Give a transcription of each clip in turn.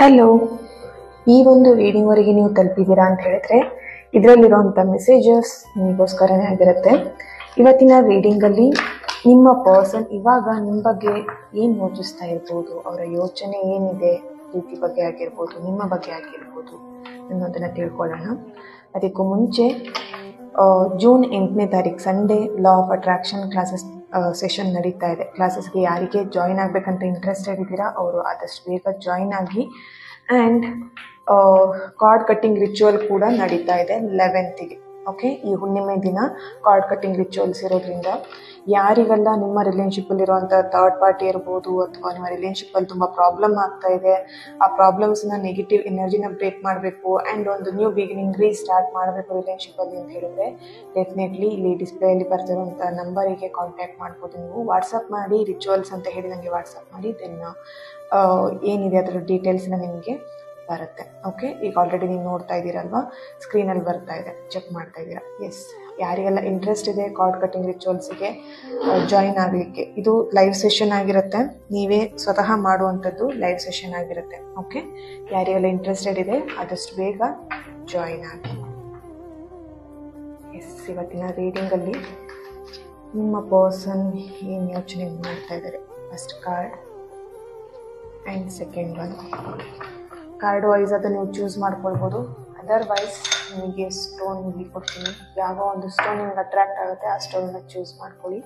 Hello, ಈ ಒಂದು ರೀಡಿಂಗ್ವರೆಗೆ ನೀವು ತಲುಪಿದ್ದೀರಾ ಅಂತ ಹೇಳಿದ್ರೆ ಇದರಲ್ಲಿರುವಂಥ ಮೆಸೇಜಸ್ ನಿಮಗೋಸ್ಕರನೇ ಆಗಿರುತ್ತೆ. ಇವತ್ತಿನ ರೀಡಿಂಗಲ್ಲಿ ನಿಮ್ಮ ಪರ್ಸನ್ ಇವಾಗ ನಿಮ್ಮ ಬಗ್ಗೆ ಏನು ಯೋಚಿಸ್ತಾ ಇರ್ಬೋದು, ಅವರ ಯೋಚನೆ ಏನಿದೆ, ಪ್ರೀತಿ ಬಗ್ಗೆ ಆಗಿರ್ಬೋದು, ನಿಮ್ಮ ಬಗ್ಗೆ ಆಗಿರ್ಬೋದು ಅನ್ನೋದನ್ನು ತಿಳ್ಕೊಳ್ಳೋಣ. ಅದಕ್ಕೂ ಮುಂಚೆ ಜೂನ್ 8ನೇ ತಾರೀಕು Sunday law of attraction classes session ನಡೀತಾ ಇದೆ. ಕ್ಲಾಸಸ್ಗೆ ಯಾರಿಗೆ ಜಾಯಿನ್ ಆಗಬೇಕಂತ ಇಂಟ್ರೆಸ್ಟೆಡ್ ಇದ್ದೀರಾ ಅವರು ಆದಷ್ಟು ಬೇಗ ಜಾಯಿನ್ ಆಗಿ. ಆ್ಯಂಡ್ ಕಾರ್ಡ್ ಕಟ್ಟಿಂಗ್ ರಿಚುವಲ್ ಕೂಡ ನಡೀತಾ ಇದೆ 11ಗೆ. ಓಕೆ, ಈ ಹುಣ್ಣಿಮೆ ದಿನ ಕಾರ್ಡ್ ಕಟ್ಟಿಂಗ್ ರಿಚುವಲ್ಸ್ ಇರೋದ್ರಿಂದ ಯಾರಿಗೆಲ್ಲ ನಿಮ್ಮ ರಿಲೇಷನ್ಶಿಪ್ಪಲ್ಲಿರುವಂಥ ಥರ್ಡ್ ಪಾರ್ಟಿ ಇರ್ಬೋದು ಅಥವಾ ನಿಮ್ಮ ರಿಲೇಷನ್ಶಿಪ್ಪಲ್ಲಿ ತುಂಬ ಪ್ರಾಬ್ಲಮ್ ಆಗ್ತಾ ಇದೆ, ಆ ಪ್ರಾಬ್ಲಮ್ಸ್ನ ನೆಗೆಟಿವ್ ಎನರ್ಜಿನ ಬ್ರೇಕ್ ಮಾಡಬೇಕು ಆ್ಯಂಡ್ ಒಂದು ನ್ಯೂ ಬಿಗಿನಿಂಗ್ ರೀಸ್ಟಾರ್ಟ್ ಮಾಡಬೇಕು ರಿಲೇಷನ್ಶಿಪ್ಪಲ್ಲಿ ಅಂತ ಹೇಳಿದ್ರೆ ಡೆಫಿನೆಟ್ಲಿ ಇಲ್ಲಿ ಡಿಸ್ಪ್ಲೇಯಲ್ಲಿ ಬರ್ತಿರುವಂಥ ನಂಬರಿಗೆ ಕಾಂಟ್ಯಾಕ್ಟ್ ಮಾಡ್ಬೋದು. ನೀವು ವಾಟ್ಸಪ್ ಮಾಡಿ ರಿಚುವಲ್ಸ್ ಅಂತ ಹೇಳಿ ನನಗೆ ವಾಟ್ಸಪ್ ಮಾಡಿ, ದೆನ್ ಏನಿದೆ ಅದರ ಡೀಟೇಲ್ಸ್ನ ನಿಮಗೆ ಬರುತ್ತೆ. ಓಕೆ, ಈಗ ಆಲ್ರೆಡಿ ನೀವು ನೋಡ್ತಾ ಇದ್ದೀರಲ್ವಾ, ಸ್ಕ್ರೀನಲ್ಲಿ ಬರ್ತಾ ಇದೆ, ಚೆಕ್ ಮಾಡ್ತಾ ಇದ್ದೀರಾ. ಎಸ್, ಯಾರಿಗೆಲ್ಲ ಇಂಟ್ರೆಸ್ಟ್ ಇದೆ ಕಾರ್ಡ್ ಕಟ್ಟಿಂಗ್ ರಿಚುವಲ್ಸಿಗೆ ಜಾಯಿನ್ ಆಗಲಿಕ್ಕೆ, ಇದು ಲೈವ್ ಸೆಷನ್ ಆಗಿರುತ್ತೆ, ನೀವೇ ಸ್ವತಃ ಮಾಡುವಂಥದ್ದು ಲೈವ್ ಸೆಷನ್ ಆಗಿರುತ್ತೆ. ಓಕೆ, ಯಾರಿಗೆಲ್ಲ ಇಂಟ್ರೆಸ್ಟೆಡ್ ಇದೆ ಆದಷ್ಟು ಬೇಗ ಜಾಯಿನ್ ಆಗಿ. ಎಸ್, ಇವತ್ತಿನ ರೀಡಿಂಗಲ್ಲಿ ನಿಮ್ಮ ಪರ್ಸನ್ ಏನು ಯೋಚನೆ ಮಾಡ್ತಾ ಇದ್ದಾರೆ, first card and second one. Card wise ಅದನ್ನು ನೀವು ಚೂಸ್ ಮಾಡ್ಕೊಳ್ಬೋದು, ಅದರ್ವೈಸ್ ನಿಮಗೆ ಸ್ಟೋನ್ ಇಲ್ಲಿ ಕೊಡ್ತೀನಿ. ಯಾವ ಒಂದು ಸ್ಟೋನ್ ನಿಮಗೆ ಅಟ್ರಾಕ್ಟ್ ಆಗುತ್ತೆ ಆ ಸ್ಟೋನ್ನ ಚೂಸ್ ಮಾಡ್ಕೊಳ್ಳಿ.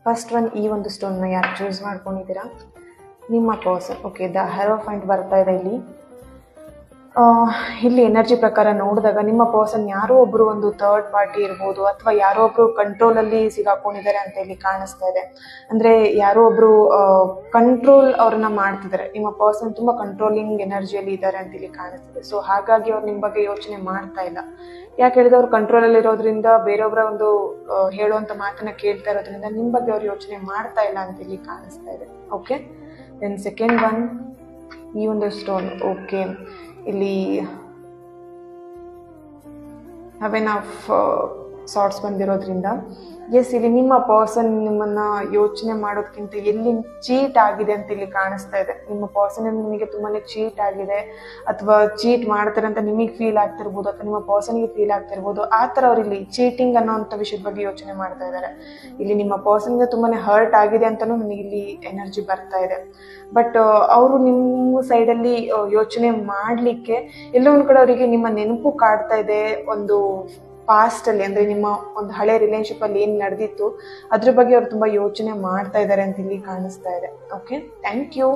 ಫಸ್ಟ್ ಒನ್, ಈ ಒಂದು ಸ್ಟೋನ್ನ ಯಾರು ಚೂಸ್ ಮಾಡ್ಕೊಂಡಿದ್ದೀರಾ, ನಿಮ್ಮ ಪರ್ಸನ್. ಓಕೆ, ದ ಹೆರೋಫೆಂಟ್ ಬರ್ತಾ ಇದೆ ಇಲ್ಲಿ. ಇಲ್ಲಿ ಎನರ್ಜಿ ಪ್ರಕಾರ ನೋಡಿದಾಗ ನಿಮ್ಮ ಪರ್ಸನ್ ಯಾರೋ ಒಬ್ಬರು ಒಂದು ಥರ್ಡ್ ಪಾರ್ಟಿ ಇರ್ಬೋದು ಅಥವಾ ಯಾರೋ ಒಬ್ಬರು ಕಂಟ್ರೋಲಲ್ಲಿ ಸಿಗಾಕೊಂಡಿದ್ದಾರೆ ಅಂತ ಇಲ್ಲಿ ಕಾಣಿಸ್ತಾ ಇದೆ. ಅಂದರೆ ಯಾರೋ ಒಬ್ಬರು ಕಂಟ್ರೋಲ್ ಅವ್ರನ್ನ ಮಾಡ್ತಿದ್ದಾರೆ, ನಿಮ್ಮ ಪರ್ಸನ್ ತುಂಬ ಕಂಟ್ರೋಲಿಂಗ್ ಎನರ್ಜಿಯಲ್ಲಿ ಇದ್ದಾರೆ ಅಂತ ಇಲ್ಲಿ ಕಾಣಿಸ್ತಿದೆ. ಸೊ ಹಾಗಾಗಿ ಅವ್ರು ನಿಮ್ಮ ಬಗ್ಗೆ ಯೋಚನೆ ಮಾಡ್ತಾ ಇಲ್ಲ. ಯಾಕೆ ಹೇಳಿದ್ರೆ ಅವ್ರು ಕಂಟ್ರೋಲಲ್ಲಿ ಇರೋದ್ರಿಂದ ಬೇರೊಬ್ಬರ ಒಂದು ಹೇಳುವಂಥ ಮಾತನ್ನ ಕೇಳ್ತಾ ಇರೋದ್ರಿಂದ ನಿಮ್ಮ ಬಗ್ಗೆ ಅವ್ರು ಯೋಚನೆ ಮಾಡ್ತಾ ಇಲ್ಲ ಅಂತ ಇಲ್ಲಿ ಕಾಣಿಸ್ತಾ ಇದೆ. ಓಕೆ, ದೆನ್ ಸೆಕೆಂಡ್ ಒನ್, ಈ ಒಂದು ಸ್ಟೋನ್. ಓಕೆ, ಇಲ್ಲಿ ಹೆವೆನ್ ಆಫ್ ಸಾರ್ಟ್ಸ್ ಬಂದಿರೋದ್ರಿಂದ ಎಸ್, ಇಲ್ಲಿ ನಿಮ್ಮ ಪರ್ಸನ್ ನಿಮ್ಮನ್ನು ಯೋಚನೆ ಮಾಡೋದಕ್ಕಿಂತ ಎಲ್ಲಿ ಚೀಟ್ ಆಗಿದೆ ಅಂತ ಇಲ್ಲಿ ಕಾಣಿಸ್ತಾ ಇದೆ. ನಿಮ್ಮ ಪರ್ಸನ್ ನಿಮಗೆ ತುಂಬಾ ಚೀಟ್ ಆಗಿದೆ ಅಥವಾ ಚೀಟ್ ಮಾಡ್ತಾರೆ ಅಂತ ನಿಮಗೆ ಫೀಲ್ ಆಗ್ತಿರ್ಬೋದು ಅಥವಾ ನಿಮ್ಮ ಪರ್ಸನ್ಗೆ ಫೀಲ್ ಆಗ್ತಿರ್ಬೋದು. ಆ ಥರ ಅವ್ರು ಇಲ್ಲಿ ಚೀಟಿಂಗ್ ಅನ್ನೋಂಥ ವಿಷಯದ ಬಗ್ಗೆ ಯೋಚನೆ ಮಾಡ್ತಾ ಇದ್ದಾರೆ. ಇಲ್ಲಿ ನಿಮ್ಮ ಪರ್ಸನ್ಗೆ ತುಂಬಾ ಹರ್ಟ್ ಆಗಿದೆ ಅಂತಲೂ ನನಗೆ ಇಲ್ಲಿ ಎನರ್ಜಿ ಬರ್ತಾ ಇದೆ. ಬಟ್ ಅವರು ನಿಮ್ಮ ಸೈಡಲ್ಲಿ ಯೋಚನೆ ಮಾಡಲಿಕ್ಕೆ ಎಲ್ಲೋ ಒಂದು ಕಡೆ ಅವರಿಗೆ ನಿಮ್ಮ ನೆನಪು ಕಾಡ್ತಾ ಇದೆ. ಒಂದು ಪಾಸ್ಟಲ್ಲಿ ಅಂದರೆ ನಿಮ್ಮ ಒಂದು ಹಳೆ ರಿಲೇಷನ್ಶಿಪ್ಪಲ್ಲಿ ಏನು ನಡೆದಿತ್ತು ಅದ್ರ ಬಗ್ಗೆ ಅವ್ರು ತುಂಬ ಯೋಚನೆ ಮಾಡ್ತಾ ಇದ್ದಾರೆ ಅಂತ ಇಲ್ಲಿ ಕಾಣಿಸ್ತಾ ಇದೆ. Okay, thank you.